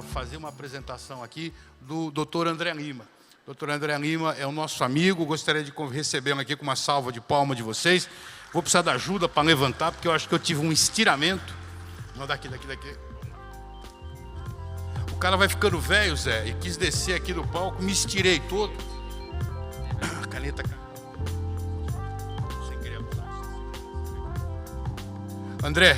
para fazer uma apresentação aqui do Dr. André Lima. Dr. André Lima é o nosso amigo, gostaria de recebê-lo aqui com uma salva de palmas de vocês. Vou precisar da ajuda para levantar, porque eu acho que eu tive um estiramento. Não, daqui. O cara vai ficando velho, Zé, e quis descer aqui do palco, me estirei todo. A caneta, cara. Sem querer. André,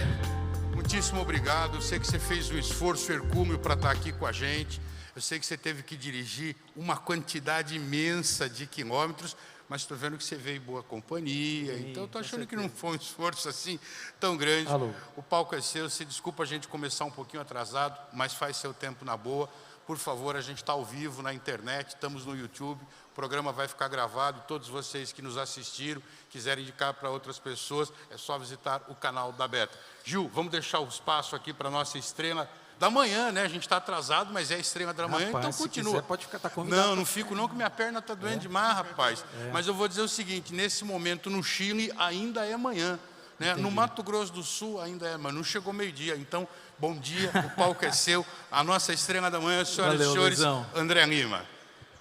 muitíssimo obrigado. Eu sei que você fez um esforço hercúleo para estar aqui com a gente. Eu sei que você teve que dirigir uma quantidade imensa de quilômetros, mas estou vendo que você veio em boa companhia. Sim, então, estou achando que não foi um esforço assim tão grande. Alô. O palco é seu. Se desculpa a gente começar um pouquinho atrasado, mas faz seu tempo na boa. Por favor, a gente está ao vivo na internet, estamos no YouTube. O programa vai ficar gravado. Todos vocês que nos assistiram, quiserem indicar para outras pessoas, é só visitar o canal da Beta. Gil, vamos deixar o espaço aqui para a nossa estrela da manhã, né? A gente está atrasado, mas é a estrela da manhã, então continua. Quiser, pode ficar, tá convidado. Não fico não, que minha perna está doendo demais, rapaz. Mas eu vou dizer o seguinte, nesse momento no Chile ainda é manhã, né? No Mato Grosso do Sul ainda é, mas não chegou meio-dia. Então, bom dia, o palco é seu. A nossa estrela da manhã, senhoras e senhores, Luizão. André Lima.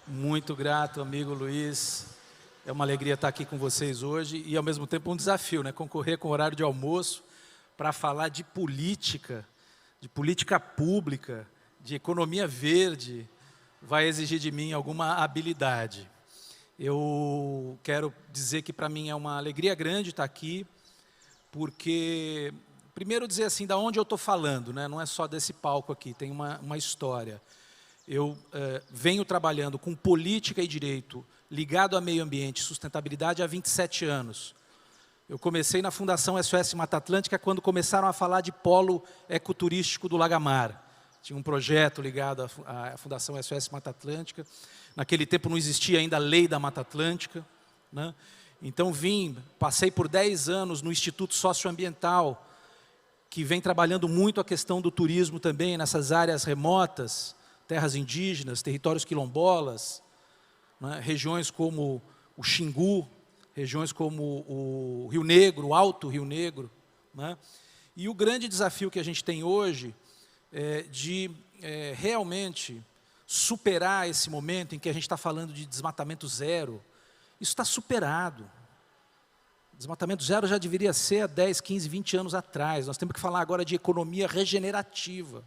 Muito grato, amigo Luiz. É uma alegria estar aqui com vocês hoje e, ao mesmo tempo, um desafio, né? Concorrer com o horário de almoço para falar de política pública, de economia verde, vai exigir de mim alguma habilidade. Eu quero dizer que para mim é uma alegria grande estar aqui, porque, primeiro dizer assim, da onde eu estou falando, né? Não é só desse palco aqui, tem uma história. Eu venho trabalhando com política e direito ligado a meio ambiente e sustentabilidade há 27 anos. Eu comecei na Fundação SOS Mata Atlântica quando começaram a falar de polo ecoturístico do Lagamar. Tinha um projeto ligado à Fundação SOS Mata Atlântica. Naquele tempo não existia ainda a lei da Mata Atlântica, né? Então passei por 10 anos no Instituto Socioambiental, que vem trabalhando muito a questão do turismo também nessas áreas remotas, terras indígenas, territórios quilombolas, né? Regiões como o Xingu, regiões como o Rio Negro, o Alto Rio Negro, né? E o grande desafio que a gente tem hoje é de realmente superar esse momento em que a gente está falando de desmatamento zero. Isso está superado. Desmatamento zero já deveria ser há 10, 15, 20 anos atrás. Nós temos que falar agora de economia regenerativa.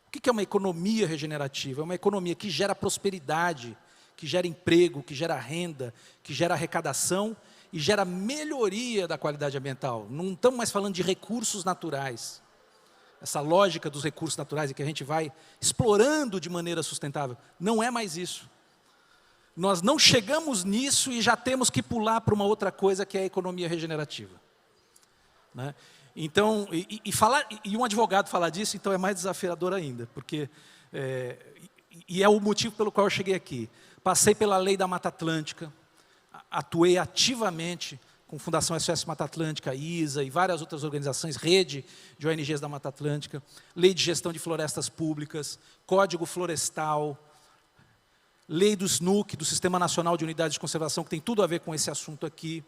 O que é uma economia regenerativa? É uma economia que gera prosperidade, que gera emprego, que gera renda, que gera arrecadação e gera melhoria da qualidade ambiental. Não estamos mais falando de recursos naturais. Essa lógica dos recursos naturais em que a gente vai explorando de maneira sustentável. Não é mais isso. Nós não chegamos nisso e já temos que pular para uma outra coisa que é a economia regenerativa, né? Então, e um advogado falar disso, então é mais desafiador ainda, porque é o motivo pelo qual eu cheguei aqui. Passei pela Lei da Mata Atlântica, atuei ativamente com Fundação SOS Mata Atlântica, ISA e várias outras organizações, rede de ONGs da Mata Atlântica, Lei de Gestão de Florestas Públicas, Código Florestal, Lei do SNUC, do Sistema Nacional de Unidades de Conservação, que tem tudo a ver com esse assunto aqui,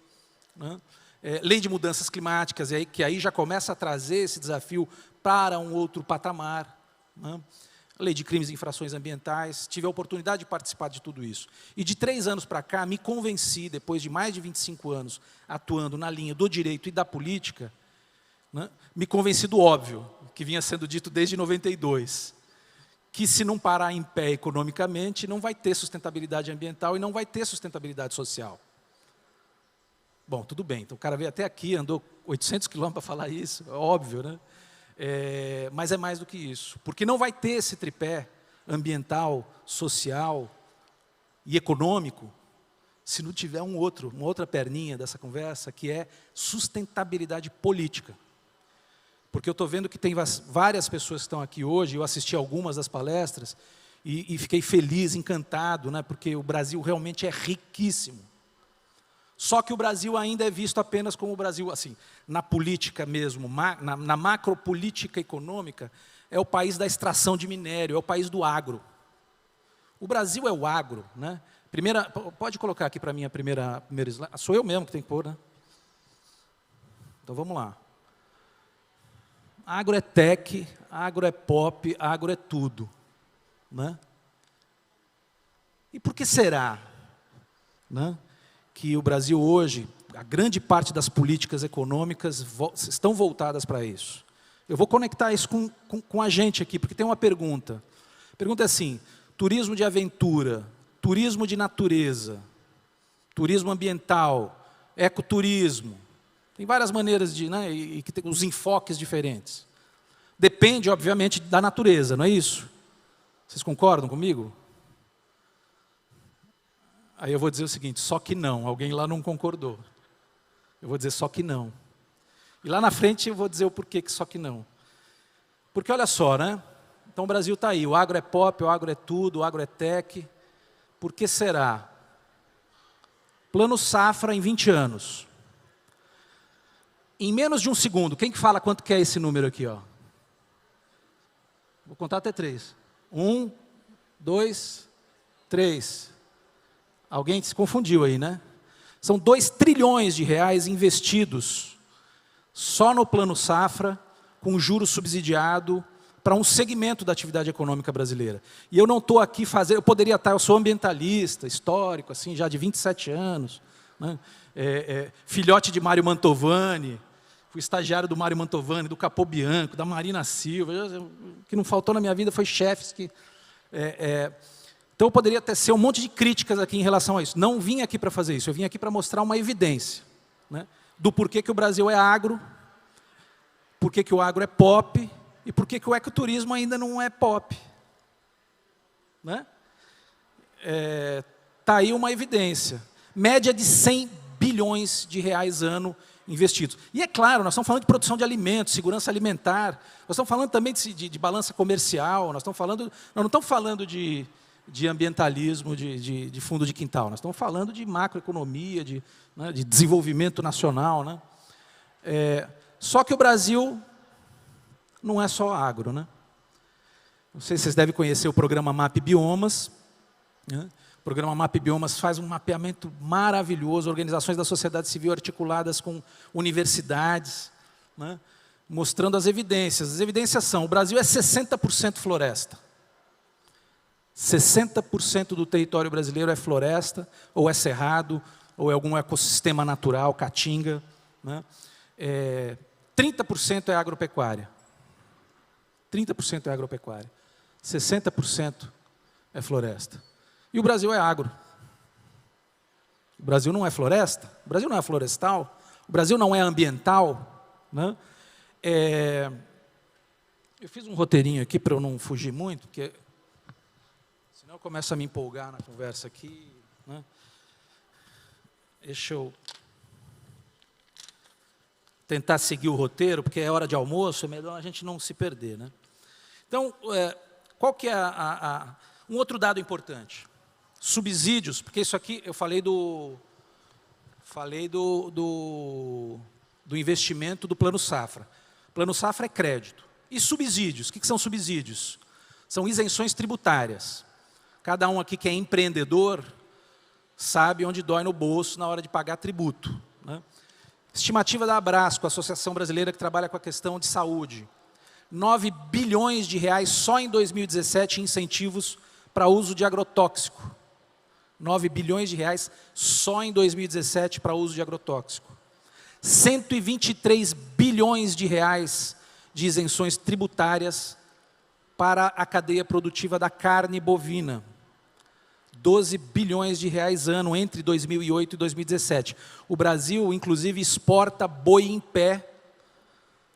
né? Lei de Mudanças Climáticas, que aí já começa a trazer esse desafio para um outro patamar, né? Lei de Crimes e Infrações Ambientais, tive a oportunidade de participar de tudo isso. E de 3 anos para cá, me convenci, depois de mais de 25 anos atuando na linha do direito e da política, né, me convenci do óbvio, que vinha sendo dito desde 92, que se não parar em pé economicamente, não vai ter sustentabilidade ambiental e não vai ter sustentabilidade social. Bom, tudo bem, então o cara veio até aqui, andou 800 quilômetros para falar isso, é óbvio, né? Mas é mais do que isso, porque não vai ter esse tripé ambiental, social e econômico se não tiver uma outra perninha dessa conversa, que é sustentabilidade política. Porque eu estou vendo que tem várias pessoas que estão aqui hoje, eu assisti algumas das palestras e fiquei feliz, encantado, né, porque o Brasil realmente é riquíssimo. Só que o Brasil ainda é visto apenas como o Brasil, assim, na política mesmo, na macropolítica econômica, é o país da extração de minério, é o país do agro. O Brasil é o agro, né? Pode colocar aqui para mim a primeira slide. Sou eu mesmo que tenho que pôr, né? Então vamos lá. Agro é tech, agro é pop, agro é tudo. Né? E por que será, né, que o Brasil hoje, a grande parte das políticas econômicas estão voltadas para isso? Eu vou conectar isso com a gente aqui, porque tem uma pergunta. A pergunta é assim: turismo de aventura, turismo de natureza, turismo ambiental, ecoturismo. Tem várias maneiras de, né, e que tem os enfoques diferentes. Depende, obviamente, da natureza, não é isso? Vocês concordam comigo? Aí eu vou dizer o seguinte: só que não. Alguém lá não concordou. Eu vou dizer só que não. E lá na frente eu vou dizer o porquê que só que não. Porque olha só, né? Então o Brasil está aí. O agro é pop, o agro é tudo, o agro é tech. Por que será? Plano Safra em 20 anos. Em menos de um segundo, quem que fala quanto que é esse número aqui? Ó? Vou contar até 3. 1, 2, 3. Alguém se confundiu aí, né? São 2 trilhões de reais investidos só no Plano Safra, com juros subsidiado, para um segmento da atividade econômica brasileira. E eu não estou aqui fazendo, eu poderia estar, eu sou ambientalista, histórico, assim, já de 27 anos, né? Filhote de Mário Mantovani, fui estagiário do Mário Mantovani, do Capô Bianco, da Marina Silva. O que não faltou na minha vida foi chefes que... Então eu poderia até ser um monte de críticas aqui em relação a isso. Não vim aqui para fazer isso, eu vim aqui para mostrar uma evidência, né, do porquê que o Brasil é agro, porquê que o agro é pop e porquê que o ecoturismo ainda não é pop. Né? Tá aí uma evidência. Média de 100 bilhões de reais ano investidos. E é claro, nós estamos falando de produção de alimentos, segurança alimentar, nós estamos falando também de balança comercial, nós não estamos falando de ambientalismo, de fundo de quintal. Nós estamos falando de macroeconomia, né, de desenvolvimento nacional. Né? Só que o Brasil não é só agro. Né? Não sei se vocês devem conhecer o programa MAP Biomas. Né? O programa MAP Biomas faz um mapeamento maravilhoso, organizações da sociedade civil articuladas com universidades, né, mostrando as evidências. As evidências são: o Brasil é 60% floresta. 60% do território brasileiro é floresta, ou é cerrado, ou é algum ecossistema natural, caatinga. Né? 30% é agropecuária. 30% é agropecuária. 60% é floresta. E o Brasil é agro. O Brasil não é floresta, o Brasil não é florestal, o Brasil não é ambiental. Né? Eu fiz um roteirinho aqui para eu não fugir muito, porque senão eu começo a me empolgar na conversa aqui. Né? Deixa eu tentar seguir o roteiro, porque é hora de almoço, é melhor a gente não se perder. Né? Então, qual que é um outro dado importante? Subsídios, porque isso aqui eu falei do investimento do Plano Safra. Plano Safra é crédito. E subsídios, o que são subsídios? São isenções tributárias. Cada um aqui que é empreendedor sabe onde dói no bolso na hora de pagar tributo. Né? Estimativa da Abrasco, a Associação Brasileira que trabalha com a questão de saúde. 9 bilhões de reais só em 2017 em incentivos para uso de agrotóxico. 9 bilhões de reais só em 2017 para uso de agrotóxico. 123 bilhões de reais de isenções tributárias para a cadeia produtiva da carne bovina. 12 bilhões de reais ano entre 2008 e 2017. O Brasil, inclusive, exporta boi em pé.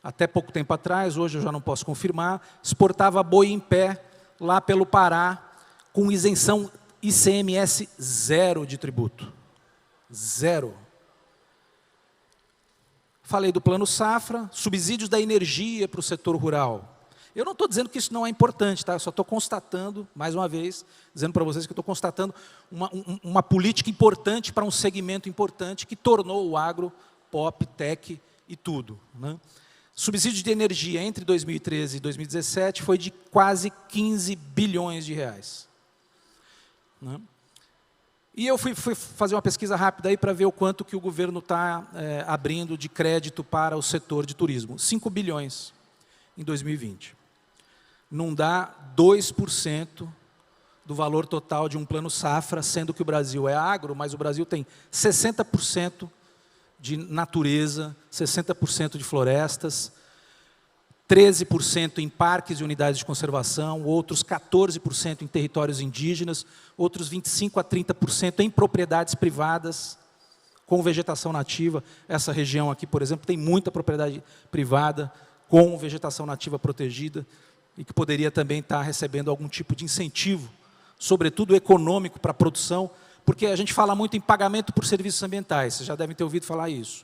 Até pouco tempo atrás, hoje eu já não posso confirmar, exportava boi em pé lá pelo Pará, com isenção ICMS zero de tributo. Zero. Falei do Plano Safra, subsídios da energia para o setor rural. Eu não estou dizendo que isso não é importante, tá? Eu só estou constatando, mais uma vez, dizendo para vocês que eu estou constatando uma política importante para um segmento importante que tornou o agro pop, tech e tudo. Né? Subsídio de energia entre 2013 e 2017 foi de quase 15 bilhões de reais. Né? E eu fui fazer uma pesquisa rápida aí para ver o quanto que o governo está abrindo de crédito para o setor de turismo. 5 bilhões. em 2020. Não dá 2% do valor total de um plano safra, sendo que o Brasil é agro, mas o Brasil tem 60% de natureza, 60% de florestas, 13% em parques e unidades de conservação, outros 14% em territórios indígenas, outros 25% a 30% em propriedades privadas, com vegetação nativa. Essa região aqui, por exemplo, tem muita propriedade privada com vegetação nativa protegida e que poderia também estar recebendo algum tipo de incentivo, sobretudo econômico, para a produção, porque a gente fala muito em pagamento por serviços ambientais, vocês já devem ter ouvido falar isso.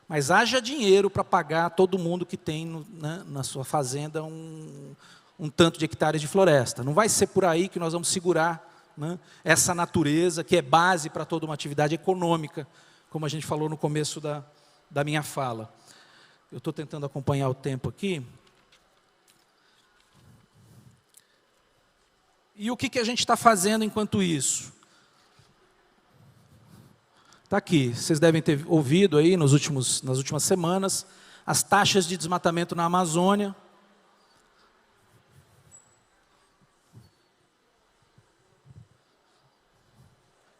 Mas haja dinheiro para pagar todo mundo que tem na sua fazenda um tanto de hectares de floresta. Não vai ser por aí que nós vamos segurar essa natureza, que é base para toda uma atividade econômica, como a gente falou no começo da minha fala. Eu estou tentando acompanhar o tempo aqui. E o que a gente está fazendo enquanto isso? Está aqui, vocês devem ter ouvido aí nas últimas semanas, as taxas de desmatamento na Amazônia.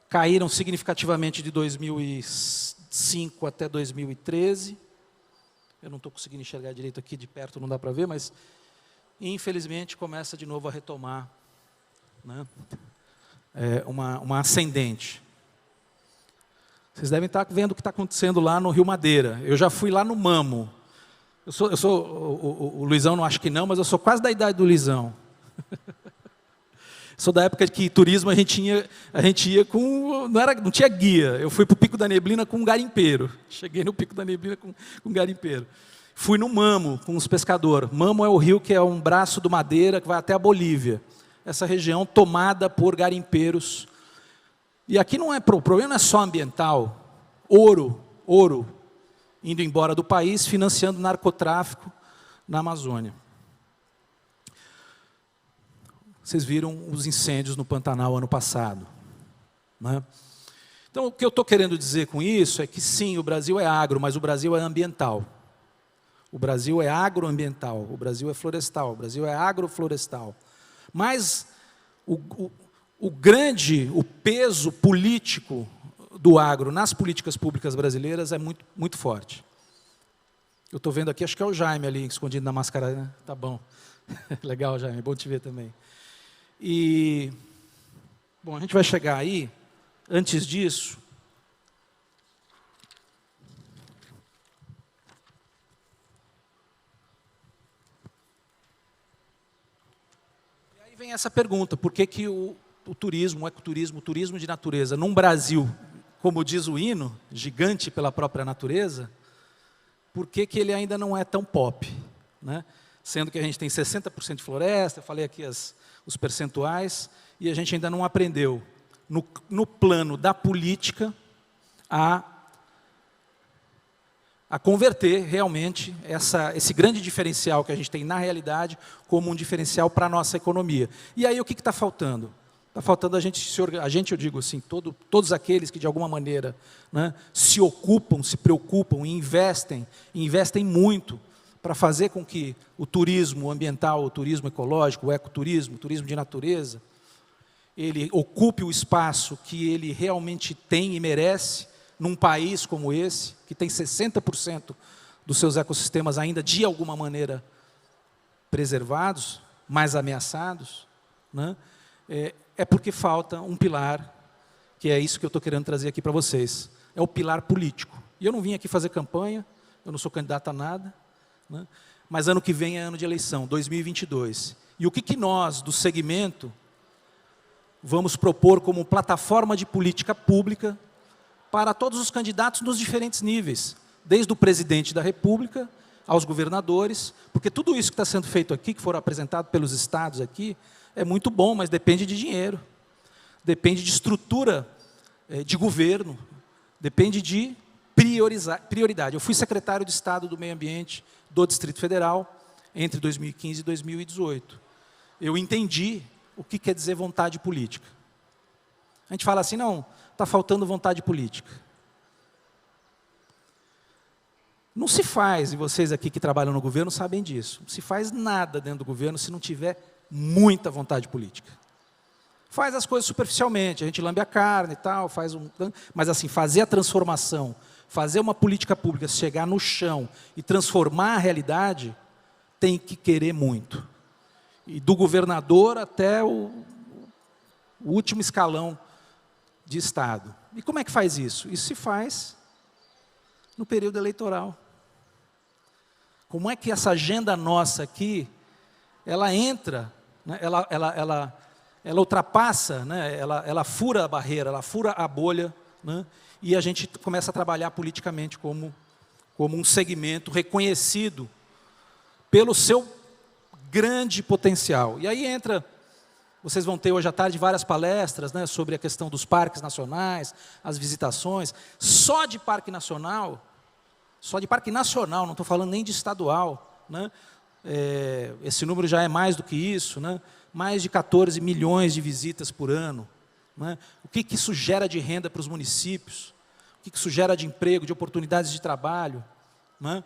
Caíram significativamente de 2005 até 2013. Eu não estou conseguindo enxergar direito aqui, de perto não dá para ver, mas infelizmente começa de novo a retomar uma ascendente. Vocês devem estar vendo o que está acontecendo lá no Rio Madeira. Eu já fui lá no Mamo. O Luizão não acho que não, mas eu sou quase da idade do Luizão. Sou da época que turismo a gente ia com... Não tinha guia. Eu fui para o Pico da Neblina com um garimpeiro. Cheguei no Pico da Neblina com um garimpeiro. Fui no Mamo com os pescadores. Mamo é o rio que é um braço do Madeira que vai até a Bolívia. Essa região tomada por garimpeiros. E aqui o problema não é só ambiental. Ouro indo embora do país, financiando narcotráfico na Amazônia. Vocês viram os incêndios no Pantanal ano passado. Então, o que eu estou querendo dizer com isso é que, sim, o Brasil é agro, mas o Brasil é ambiental. O Brasil é agroambiental, o Brasil é florestal, o Brasil é agroflorestal. Mas o peso político do agro nas políticas públicas brasileiras é muito, muito forte. Eu estou vendo aqui, acho que é o Jaime ali, escondido na máscara, né? Tá bom. Legal, Jaime, bom te ver também. E, bom, a gente vai chegar aí. Antes disso, e aí vem essa pergunta: por que o turismo, o ecoturismo, o turismo de natureza, num Brasil, como diz o hino, gigante pela própria natureza, por que ele ainda não é tão pop? Sendo que a gente tem 60% de floresta, eu falei aqui os percentuais, e a gente ainda não aprendeu, no plano da política, a converter realmente esse grande diferencial que a gente tem na realidade como um diferencial para a nossa economia. E aí o que está faltando? Está faltando a gente, eu digo assim, todos aqueles que de alguma maneira se ocupam, se preocupam e investem muito para fazer com que o turismo ambiental, o turismo ecológico, o ecoturismo, o turismo de natureza, ele ocupe o espaço que ele realmente tem e merece num país como esse, que tem 60% dos seus ecossistemas ainda de alguma maneira preservados, mais ameaçados, é porque falta um pilar, que é isso que eu estou querendo trazer aqui para vocês. É o pilar político. E eu não vim aqui fazer campanha, eu não sou candidato a nada, mas ano que vem é ano de eleição, 2022. E o que nós, do segmento, vamos propor como plataforma de política pública para todos os candidatos nos diferentes níveis, desde o presidente da República aos governadores, porque tudo isso que está sendo feito aqui, que foram apresentado pelos estados aqui, é muito bom, mas depende de dinheiro, depende de estrutura de governo, depende de prioridade. Eu fui secretário de Estado do Meio Ambiente do Distrito Federal entre 2015 e 2018. Eu entendi o que quer dizer vontade política. A gente fala assim, não, está faltando vontade política. Não se faz, e vocês aqui que trabalham no governo sabem disso, não se faz nada dentro do governo se não tiver muita vontade política. Faz as coisas superficialmente, a gente lambe a carne e tal, mas assim, fazer a transformação, fazer uma política pública chegar no chão e transformar a realidade, tem que querer muito. E do governador até o último escalão de Estado. E como é que faz isso? Isso se faz no período eleitoral. Como é que essa agenda nossa aqui, ela entra, né, ela ultrapassa, né, ela fura a barreira, ela fura a bolha, né, e a gente começa a trabalhar politicamente como um segmento reconhecido pelo seu grande potencial. E aí entra, vocês vão ter hoje à tarde várias palestras, né, sobre a questão dos parques nacionais, as visitações. Só de parque nacional, não estou falando nem de estadual, né, esse número já é mais do que isso, né, mais de 14 milhões de visitas por ano. Né, o que isso gera de renda para os municípios? O que isso gera de emprego, de oportunidades de trabalho? Né?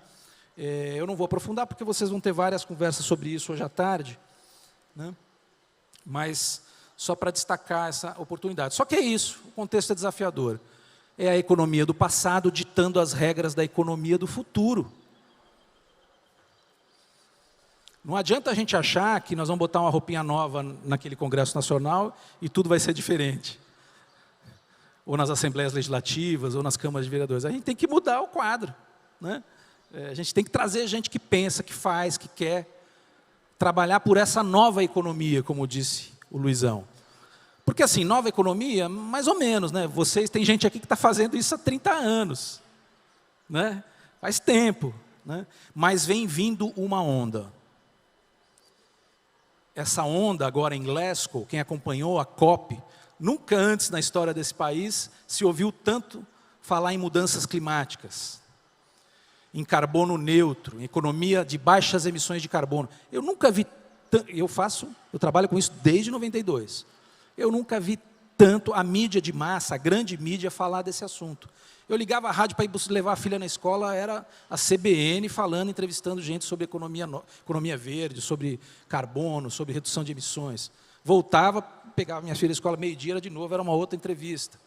Eu não vou aprofundar, porque vocês vão ter várias conversas sobre isso hoje à tarde, né? Mas só para destacar essa oportunidade. Só que é isso, o contexto é desafiador. É a economia do passado ditando as regras da economia do futuro. Não adianta a gente achar que nós vamos botar uma roupinha nova naquele Congresso Nacional e tudo vai ser diferente. Ou nas Assembleias Legislativas, ou nas Câmaras de Vereadores. A gente tem que mudar o quadro, né? A gente tem que trazer gente que pensa, que faz, que quer trabalhar por essa nova economia, como disse o Luizão. Porque assim, nova economia, mais ou menos, né? Vocês, tem gente aqui que está fazendo isso há 30 anos. Né? Faz tempo. Né? Mas vem vindo uma onda. Essa onda agora em Glasgow, quem acompanhou a COP, nunca antes na história desse país se ouviu tanto falar em mudanças climáticas, em carbono neutro, em economia de baixas emissões de carbono. Eu nunca vi, eu trabalho com isso desde 92. Eu nunca vi tanto a mídia de massa, a grande mídia, falar desse assunto. Eu ligava a rádio para ir levar a filha na escola, era a CBN falando, entrevistando gente sobre economia verde, sobre carbono, sobre redução de emissões. Voltava, pegava minha filha na escola, meio-dia, era de novo, era uma outra entrevista.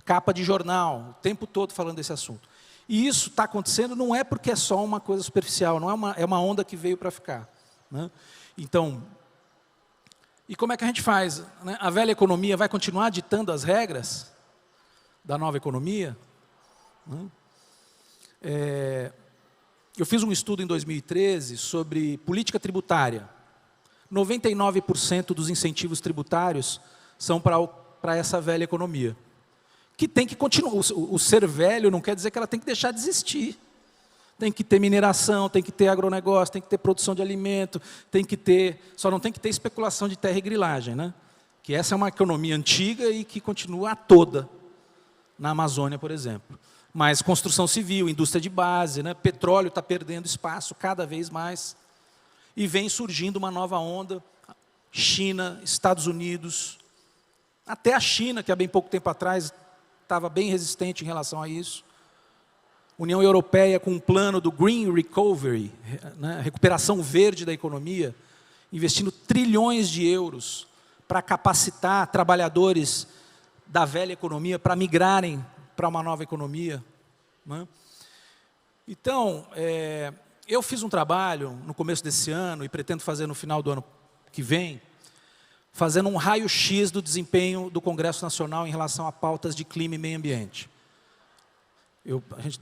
Capa de jornal, o tempo todo falando desse assunto. E isso está acontecendo não é porque é só uma coisa superficial, não é uma onda que veio para ficar. Né? Então, e como é que a gente faz? Né? A velha economia vai continuar ditando as regras da nova economia? Né? Eu fiz um estudo em 2013 sobre política tributária. 99% dos incentivos tributários são para essa velha economia. Que tem que continuar. O ser velho não quer dizer que ela tem que deixar de existir. Tem que ter mineração, tem que ter agronegócio, tem que ter produção de alimento, só não tem que ter especulação de terra e grilagem, né? Que essa é uma economia antiga e que continua toda na Amazônia, por exemplo. Mas construção civil, indústria de base, né? Petróleo está perdendo espaço cada vez mais. E vem surgindo uma nova onda, China, Estados Unidos, até a China, que há bem pouco tempo atrás estava bem resistente em relação a isso. União Europeia com um plano do Green Recovery, né, recuperação verde da economia, investindo trilhões de euros para capacitar trabalhadores da velha economia para migrarem para uma nova economia. Né? Então, eu fiz um trabalho no começo desse ano e pretendo fazer no final do ano que vem, fazendo um raio-x do desempenho do Congresso Nacional em relação a pautas de clima e meio ambiente.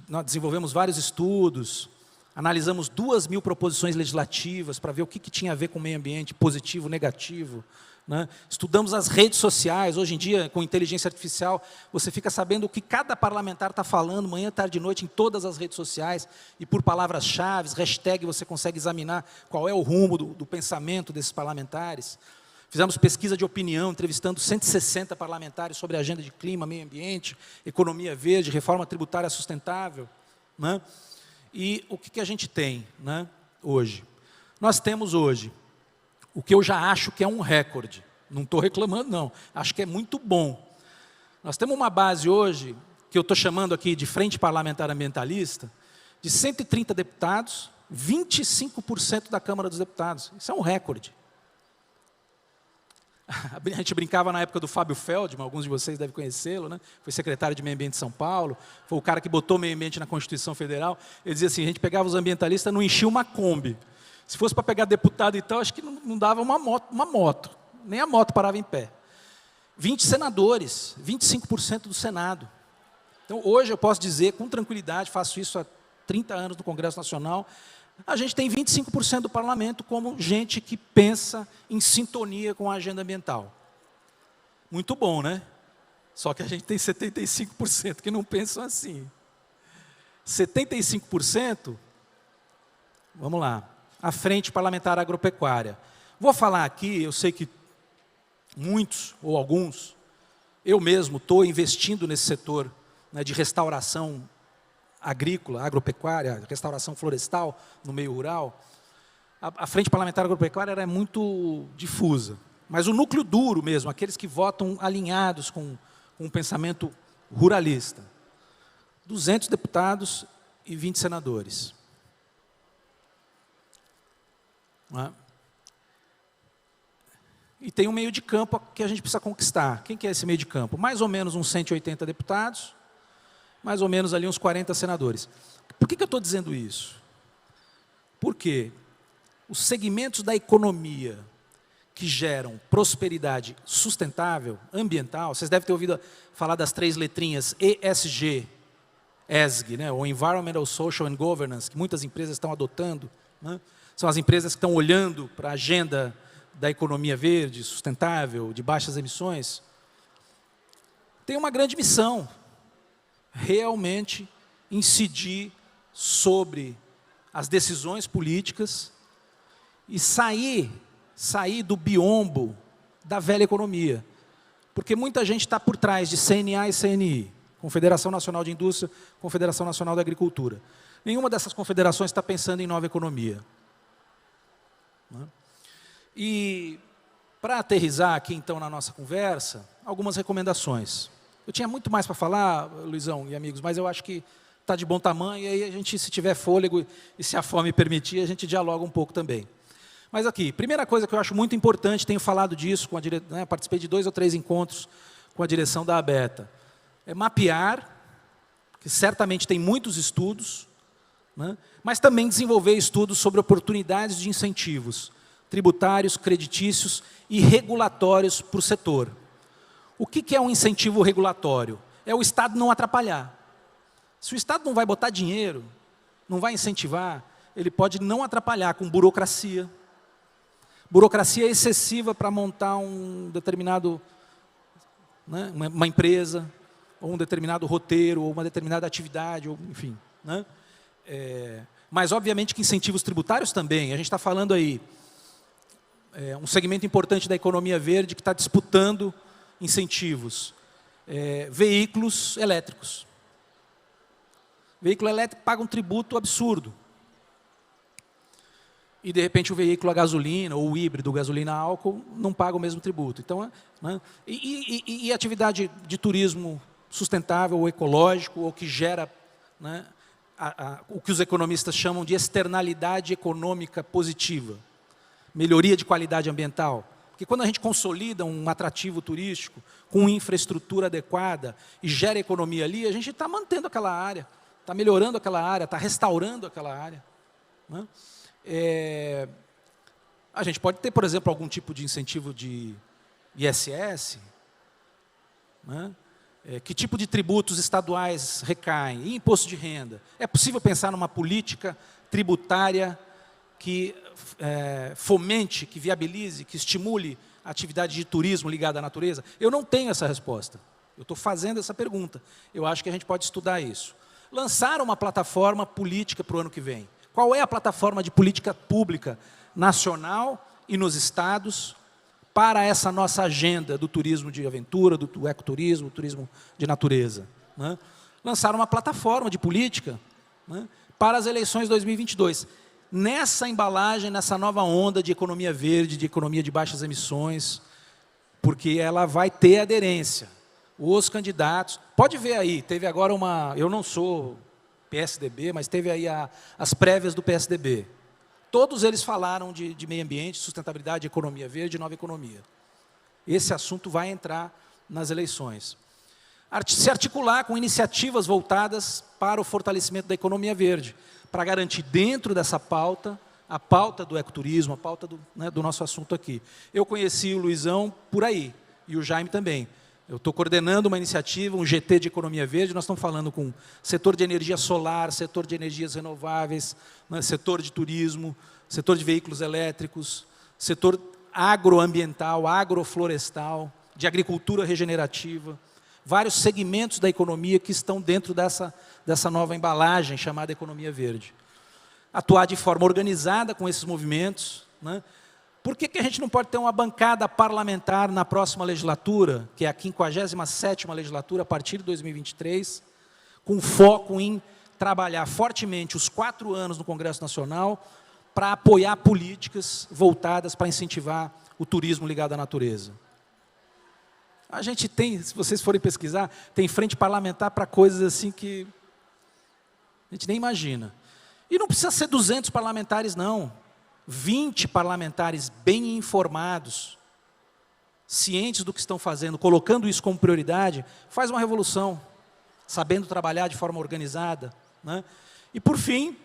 Nós desenvolvemos vários estudos, analisamos 2.000 proposições legislativas para ver o que tinha a ver com o meio ambiente, positivo, negativo. Né? Estudamos as redes sociais. Hoje em dia, com inteligência artificial, você fica sabendo o que cada parlamentar está falando, manhã, tarde e noite, em todas as redes sociais, e por palavras-chave, hashtag, você consegue examinar qual é o rumo do pensamento desses parlamentares. Fizemos pesquisa de opinião, entrevistando 160 parlamentares sobre a agenda de clima, meio ambiente, economia verde, reforma tributária sustentável. Né? E o que a gente tem, né, hoje? Nós temos hoje o que eu já acho que é um recorde. Não estou reclamando, não. Acho que é muito bom. Nós temos uma base hoje, que eu estou chamando aqui de Frente Parlamentar Ambientalista, De 130 deputados, 25% da Câmara dos Deputados. Isso é um recorde. A gente brincava na época do Fábio Feldman, alguns de vocês devem conhecê-lo, né? Foi secretário de Meio Ambiente de São Paulo, foi o cara que botou o meio ambiente na Constituição Federal. Ele dizia assim, a gente pegava os ambientalistas, não enchia uma Kombi. Se fosse para pegar deputado e tal, acho que não dava uma moto, nem a moto parava em pé. 20 senadores, 25% do Senado. Então, hoje eu posso dizer, com tranquilidade, faço isso há 30 anos no Congresso Nacional, a gente tem 25% do parlamento como gente que pensa em sintonia com a agenda ambiental. Muito bom, né? Só que a gente tem 75% que não pensam assim. 75%, vamos lá, a Frente Parlamentar Agropecuária. Vou falar aqui, eu sei que muitos, ou alguns, eu mesmo estou investindo nesse setor, né, de restauração agrícola, agropecuária, restauração florestal no meio rural. A Frente Parlamentar Agropecuária era muito difusa, mas o núcleo duro mesmo, aqueles que votam alinhados com um pensamento ruralista, 200 deputados e 20 senadores. E tem um meio de campo que a gente precisa conquistar. Quem que é esse meio de campo? Mais ou menos uns 180 deputados, mais ou menos ali uns 40 senadores. Por que eu estou dizendo isso? Porque os segmentos da economia que geram prosperidade sustentável, ambiental, vocês devem ter ouvido falar das 3 letrinhas ESG, ESG, né? Ou Environmental, Social and Governance, que muitas empresas estão adotando, né? São as empresas que estão olhando para a agenda da economia verde, sustentável, de baixas emissões. Tem uma grande missão, realmente incidir sobre as decisões políticas e sair do biombo da velha economia. Porque muita gente está por trás de CNA e CNI, Confederação Nacional de Indústria, Confederação Nacional da Agricultura. Nenhuma dessas confederações está pensando em nova economia. E, para aterrizar aqui, então, na nossa conversa, algumas recomendações. Eu tinha muito mais para falar, Luizão e amigos, mas eu acho que está de bom tamanho, e aí a gente, se tiver fôlego e se a fome permitir, a gente dialoga um pouco também. Mas aqui, primeira coisa que eu acho muito importante, tenho falado disso, né, participei de 2 ou 3 encontros com a direção da ABETA, é mapear, que certamente tem muitos estudos, né, mas também desenvolver estudos sobre oportunidades de incentivos tributários, creditícios e regulatórios para o setor. O que é um incentivo regulatório? É o Estado não atrapalhar. Se o Estado não vai botar dinheiro, não vai incentivar, ele pode não atrapalhar com burocracia. Burocracia excessiva para montar um determinado, né, uma empresa, ou um determinado roteiro, ou uma determinada atividade, ou, enfim. Né? Mas, obviamente, que incentivos tributários também. A gente está falando aí, um segmento importante da economia verde que está disputando incentivos. Veículos elétricos. Veículo elétrico paga um tributo absurdo. E, de repente, o veículo a gasolina, ou o híbrido, gasolina a álcool, não paga o mesmo tributo. Então, né? E atividade de turismo sustentável ou ecológico, ou que gera, né, o que os economistas chamam de externalidade econômica positiva. Melhoria de qualidade ambiental. Porque quando a gente consolida um atrativo turístico com infraestrutura adequada e gera economia ali, a gente está mantendo aquela área, está melhorando aquela área, está restaurando aquela área. Né? A gente pode ter, por exemplo, algum tipo de incentivo de ISS. Né? Que tipo de tributos estaduais recaem? E imposto de renda? É possível pensar numa política tributária que fomente, que viabilize, que estimule a atividade de turismo ligada à natureza? Eu não tenho essa resposta. Eu estou fazendo essa pergunta. Eu acho que a gente pode estudar isso. Lançar uma plataforma política para o ano que vem. Qual é a plataforma de política pública nacional e nos estados para essa nossa agenda do turismo de aventura, do ecoturismo, do turismo de natureza? Né? Lançar uma plataforma de política, né, para as eleições de 2022. Nessa embalagem, nessa nova onda de economia verde, de economia de baixas emissões, porque ela vai ter aderência. Os candidatos, pode ver aí, teve agora eu não sou PSDB, mas teve aí as prévias do PSDB. Todos eles falaram de meio ambiente, sustentabilidade, economia verde e nova economia. Esse assunto vai entrar nas eleições. Se articular com iniciativas voltadas para o fortalecimento da economia verde, para garantir dentro dessa pauta, a pauta do ecoturismo, a pauta do nosso assunto aqui. Eu conheci o Luizão por aí, e o Jaime também. Eu estou coordenando uma iniciativa, um GT de economia verde, nós estamos falando com setor de energia solar, setor de energias renováveis, né, setor de turismo, setor de veículos elétricos, setor agroambiental, agroflorestal, de agricultura regenerativa, vários segmentos da economia que estão dentro dessa nova embalagem chamada economia verde. Atuar de forma organizada com esses movimentos, né? Por que a gente não pode ter uma bancada parlamentar na próxima legislatura, que é a 57ª legislatura, a partir de 2023, com foco em trabalhar fortemente os 4 anos no Congresso Nacional para apoiar políticas voltadas para incentivar o turismo ligado à natureza? A gente tem, se vocês forem pesquisar, tem frente parlamentar para coisas assim que a gente nem imagina. E não precisa ser 200 parlamentares, não. 20 parlamentares bem informados, cientes do que estão fazendo, colocando isso como prioridade, faz uma revolução, sabendo trabalhar de forma organizada, né? E, por fim,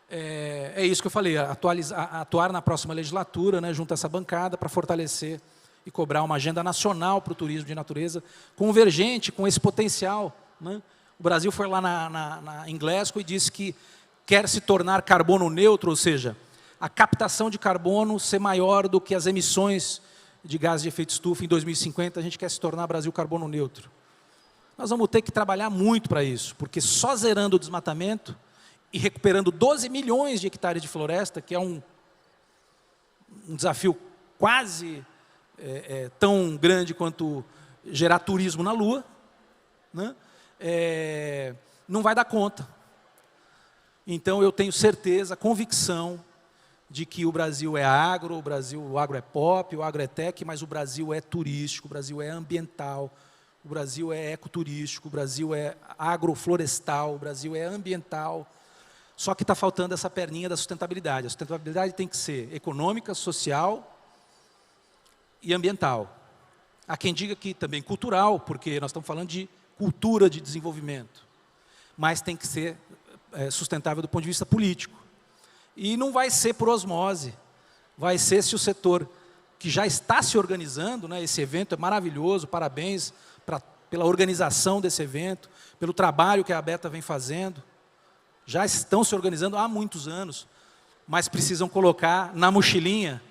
é isso que eu falei, atuar na próxima legislatura, né, junto a essa bancada, para fortalecer e cobrar uma agenda nacional para o turismo de natureza, convergente com esse potencial, né? O Brasil foi lá em Glasgow e disse que quer se tornar carbono neutro, ou seja, a captação de carbono ser maior do que as emissões de gases de efeito estufa em 2050, a gente quer se tornar Brasil carbono neutro. Nós vamos ter que trabalhar muito para isso, porque só zerando o desmatamento e recuperando 12 milhões de hectares de floresta, que é um desafio quase tão grande quanto gerar turismo na Lua, né? Não vai dar conta. Então, eu tenho certeza, convicção, de que o Brasil é agro, o agro é pop, o agro é tech, mas o Brasil é turístico, o Brasil é ambiental, o Brasil é ecoturístico, o Brasil é agroflorestal, o Brasil é ambiental. Só que está faltando essa perninha da sustentabilidade. A sustentabilidade tem que ser econômica, social e ambiental. Há quem diga que também cultural, porque nós estamos falando de cultura de desenvolvimento. Mas tem que ser sustentável do ponto de vista político. E não vai ser por osmose, vai ser se o setor que já está se organizando, né, esse evento é maravilhoso, parabéns pela organização desse evento, pelo trabalho que a Beta vem fazendo, já estão se organizando há muitos anos, mas precisam colocar na mochilinha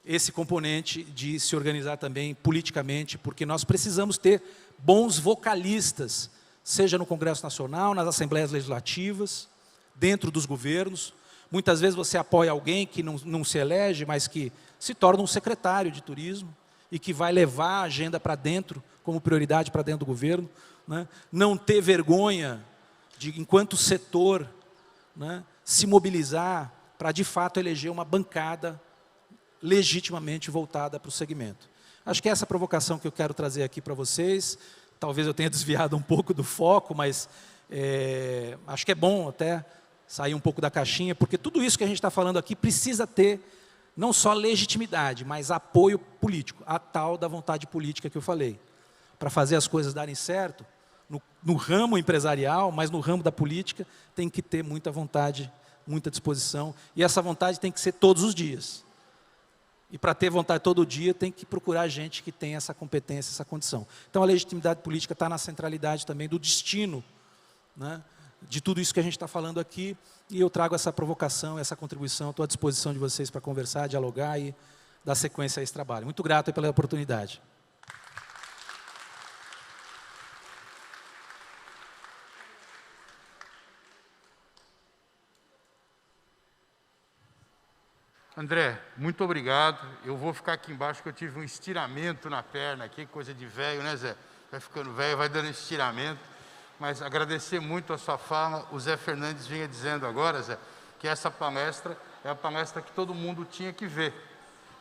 esse componente de se organizar também politicamente, porque nós precisamos ter bons vocalistas, seja no Congresso Nacional, nas Assembleias Legislativas, dentro dos governos. Muitas vezes você apoia alguém que não se elege, mas que se torna um secretário de turismo e que vai levar a agenda para dentro, como prioridade para dentro do governo, né? Não ter vergonha de, enquanto setor, né, se mobilizar para, de fato, eleger uma bancada legitimamente voltada para o segmento. Acho que é essa provocação que eu quero trazer aqui para vocês. Talvez eu tenha desviado um pouco do foco, mas acho que é bom até sair um pouco da caixinha, porque tudo isso que a gente está falando aqui precisa ter não só legitimidade, mas apoio político, a tal da vontade política que eu falei. Para fazer as coisas darem certo, no ramo empresarial, mas no ramo da política, tem que ter muita vontade, muita disposição, e essa vontade tem que ser todos os dias. E para ter vontade todo dia, tem que procurar gente que tem essa competência, essa condição. Então, a legitimidade política está na centralidade também do destino, né, de tudo isso que a gente está falando aqui, e eu trago essa provocação, essa contribuição, estou à disposição de vocês para conversar, dialogar e dar sequência a esse trabalho. Muito grato pela oportunidade. André, muito obrigado. Eu vou ficar aqui embaixo, porque eu tive um estiramento na perna aqui, coisa de velho, né, Zé? Vai ficando velho, vai dando estiramento. Mas agradecer muito a sua fala. O Zé Fernandes vinha dizendo agora, Zé, que essa palestra é a palestra que todo mundo tinha que ver,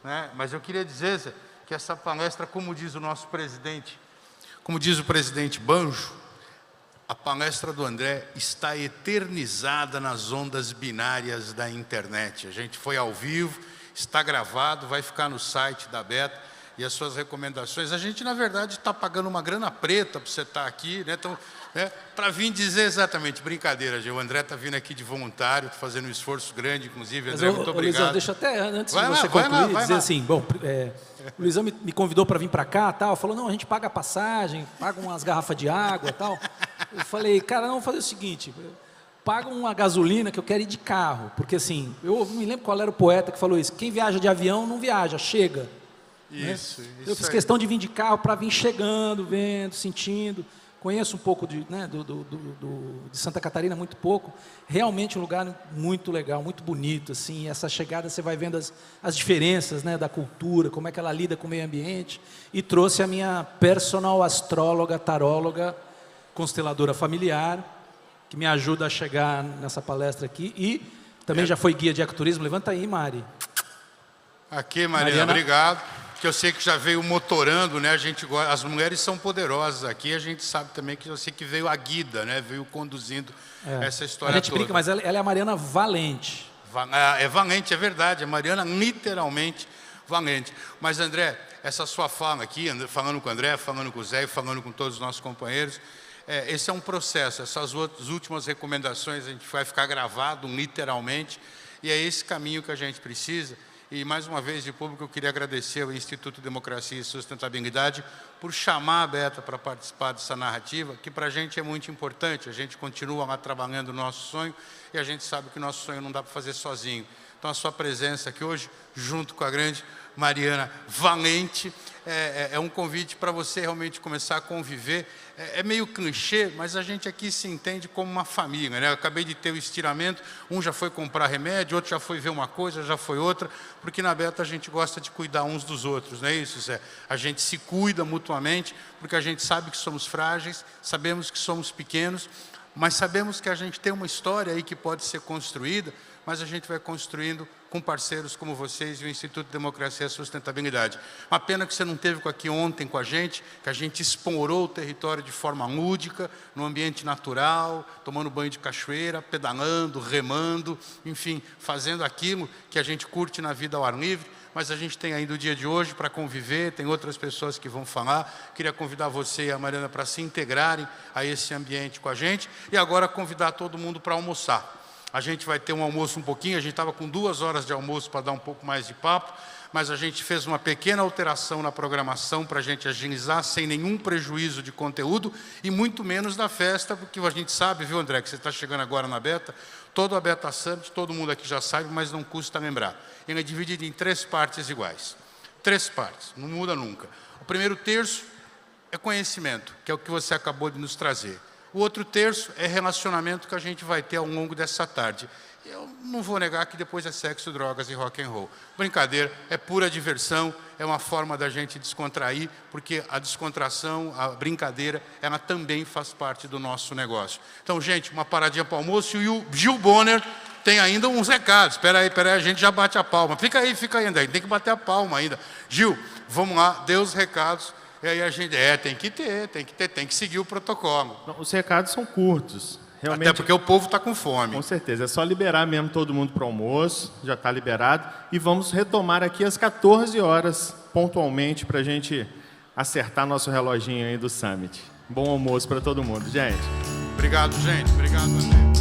né? Mas eu queria dizer, Zé, que essa palestra, como diz o nosso presidente, como diz o presidente Banjo, A palestra do André está eternizada nas ondas binárias da internet. A gente foi ao vivo, está gravado, vai ficar no site da Beta. E as suas recomendações, a gente, na verdade, está pagando uma grana preta para você estar aqui, né? Então, para vir dizer exatamente, brincadeira, Gil, o André está vindo aqui de voluntário, fazendo um esforço grande, inclusive. André, muito obrigado. Luizão, deixa até, antes de você concluir, dizer assim, bom, o Luizão me convidou para vir para cá, tal, falou, não, a gente paga a passagem, paga umas garrafas de água e tal. Eu falei, cara, não, vamos fazer o seguinte, paga uma gasolina que eu quero ir de carro, porque assim, eu me lembro qual era o poeta que falou isso, quem viaja de avião não viaja, chega. Isso eu fiz questão de vir de carro para vir chegando, vendo, sentindo. Conheço um pouco de Santa Catarina, muito pouco. Realmente um lugar muito legal, muito bonito. Assim, essa chegada você vai vendo as diferenças, né, da cultura, como é que ela lida com o meio ambiente. E trouxe a minha personal astróloga, taróloga, consteladora familiar, que me ajuda a chegar nessa palestra aqui. E também já foi guia de ecoturismo. Levanta aí, Mari. Aqui, Mariana, obrigado. Que eu sei que já veio motorando, né? A gente gosta, as mulheres são poderosas aqui, a gente sabe também que eu sei que veio a guida, né? Veio conduzindo essa história toda. A gente brinca, mas ela é a Mariana Valente. É valente, é verdade, a Mariana literalmente valente. Mas André, essa sua fala aqui, falando com o André, falando com o Zé, falando com todos os nossos companheiros, esse é um processo, essas últimas recomendações a gente vai ficar gravado literalmente, e é esse caminho que a gente precisa. E, mais uma vez, de público, eu queria agradecer ao Instituto Democracia e Sustentabilidade por chamar a Beta para participar dessa narrativa, que para a gente é muito importante. A gente continua lá trabalhando o nosso sonho e a gente sabe que o nosso sonho não dá para fazer sozinho. Então, a sua presença aqui hoje, junto com a grande Mariana Valente, é um convite para você realmente começar a conviver. É meio clichê, mas a gente aqui se entende como uma família, né? Eu acabei de ter o estiramento, um já foi comprar remédio, outro já foi ver uma coisa, já foi outra, porque na Beta a gente gosta de cuidar uns dos outros, não é isso, Zé? A gente se cuida mutuamente, porque a gente sabe que somos frágeis, sabemos que somos pequenos, mas sabemos que a gente tem uma história aí que pode ser construída, mas a gente vai construindo com parceiros como vocês e o Instituto de Democracia e Sustentabilidade. Uma pena que você não esteve aqui ontem com a gente, que a gente explorou o território de forma lúdica, no ambiente natural, tomando banho de cachoeira, pedalando, remando, enfim, fazendo aquilo que a gente curte na vida ao ar livre, mas a gente tem ainda o dia de hoje para conviver, tem outras pessoas que vão falar. Queria convidar você e a Mariana para se integrarem a esse ambiente com a gente e agora convidar todo mundo para almoçar. A gente vai ter um almoço um pouquinho, a gente estava com 2 horas de almoço para dar um pouco mais de papo, mas a gente fez uma pequena alteração na programação para a gente agilizar sem nenhum prejuízo de conteúdo e muito menos da festa, porque a gente sabe, viu, André, que você está chegando agora na Beta, todo a Beta Summit, todo mundo aqui já sabe, mas não custa lembrar. Ele é dividido em 3 partes iguais. 3 partes, não muda nunca. O primeiro terço é conhecimento, que é o que você acabou de nos trazer. O outro terço é relacionamento que a gente vai ter ao longo dessa tarde. Eu não vou negar que depois é sexo, drogas e rock and roll. Brincadeira, é pura diversão, é uma forma da gente descontrair, porque a descontração, a brincadeira, ela também faz parte do nosso negócio. Então, gente, uma paradinha para o almoço e o Gil Bonner tem ainda uns recados. Espera aí, a gente já bate a palma. Fica aí ainda, tem que bater a palma ainda. Gil, vamos lá, dê os recados. E aí a gente, tem que seguir o protocolo. Os recados são curtos. Realmente, até porque o povo está com fome. Com certeza, é só liberar mesmo todo mundo para o almoço, já está liberado. E vamos retomar aqui às 14 horas, pontualmente, para a gente acertar nosso reloginho aí do Summit. Bom almoço para todo mundo, gente. Obrigado, gente. Obrigado, André.